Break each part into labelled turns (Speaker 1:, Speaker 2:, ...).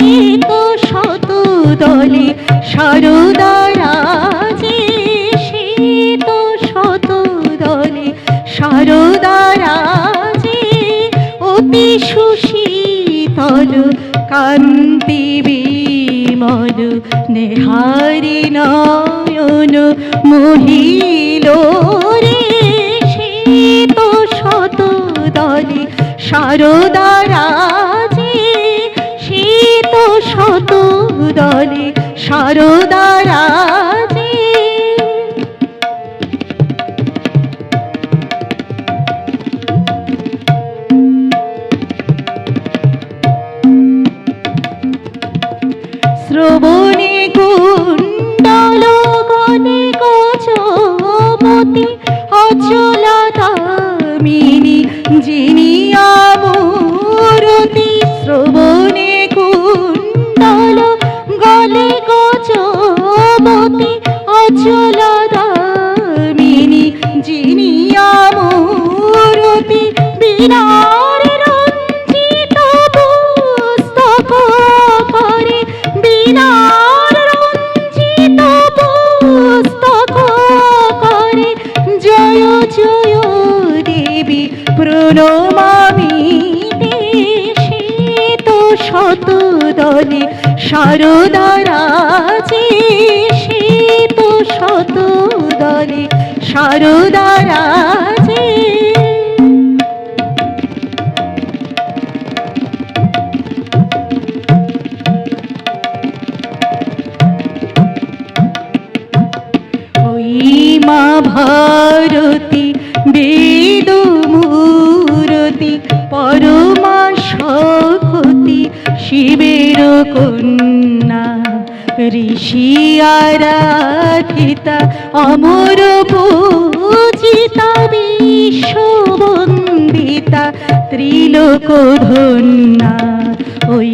Speaker 1: শীত শত দলে সারদা রাজে, শীত শত দলে সারদা রাজে, অতি সুশীতল কান্তি বিমল নেহারি নয়ন মহিল রে, শীত শত দলে সারদা রাজে, শীত শত দলে সারদা রাজে। শ্রবণে কুণ্ডল গণে গজপতি অচলাদামিনী যিনি আমূরতি, শ্রবণে কুণ্ডল গলে গজপতি অচলাদামিনী যিনি আমূরতি, বিনার রঞ্জিত পুস্তক করে, বিনার রঞ্জিত পুস্তক করে, জয় জয় দেবী প্রণমামি তে, শীত শত দলে সারদা রাজে, শীত শত দলে সারদা রাজে। ওই মা ভারতী বেদ মূরতি, পরমা শক্তি শিবের কন্যা, ঋষি আরাধিতা অমর পূজিতা, বিশ্ববন্দিতা ত্রিলোক ধন্যা। ওই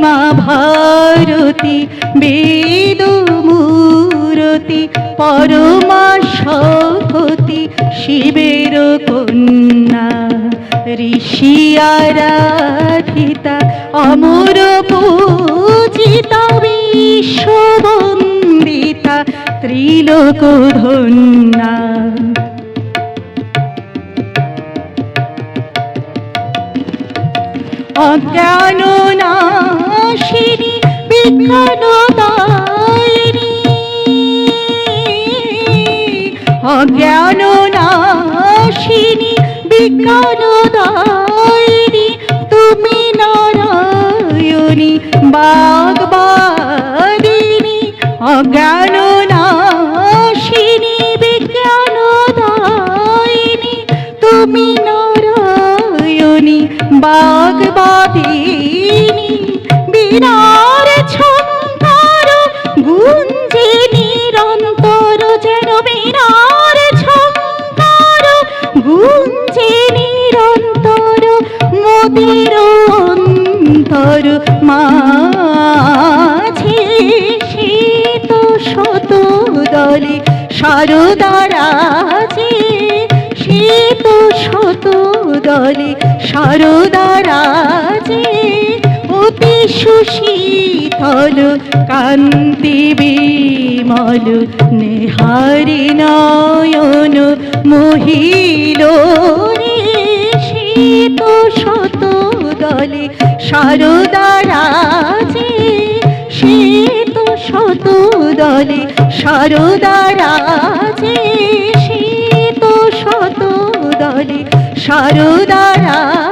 Speaker 1: মা ভারতী বেদ মূরতি, পরমা শক্তি শিবের কন্যা, ঋষি আরাধিতা অমর পূজিতা, বিশ্ববন্দিতা ত্রিলোক ধন্যা। অজ্ঞান নাশিনী বিজ্ঞানদায়িনী, অজ্ঞান নাশিনী বিজ্ঞানদায়িনী, তুমি নারায়ণী বাগ্বাদিনী, অজ্ঞান নাশিনী বিজ্ঞানদায়িনী, তুমি নারায়ণী বাগ্বাদিনী, বিনার ঝঙ্কার গুঞ্জে নিরন্তর, যেন বিনার ঝঙ্কার গুঞ্জে নিরন্তর, মোদের অন্তর মাঝে, শীত শত দলে সারদা রাজে, শীত শত দলে সারদা রাজে, অতি সুশীতল কান্তি বিমল নেহারি নয়ন মহিল রে, শীত শত দলে সারদা রাজে, শীত শত দলে সারদা রাজে, শীত শত দলে সারদা রাজে।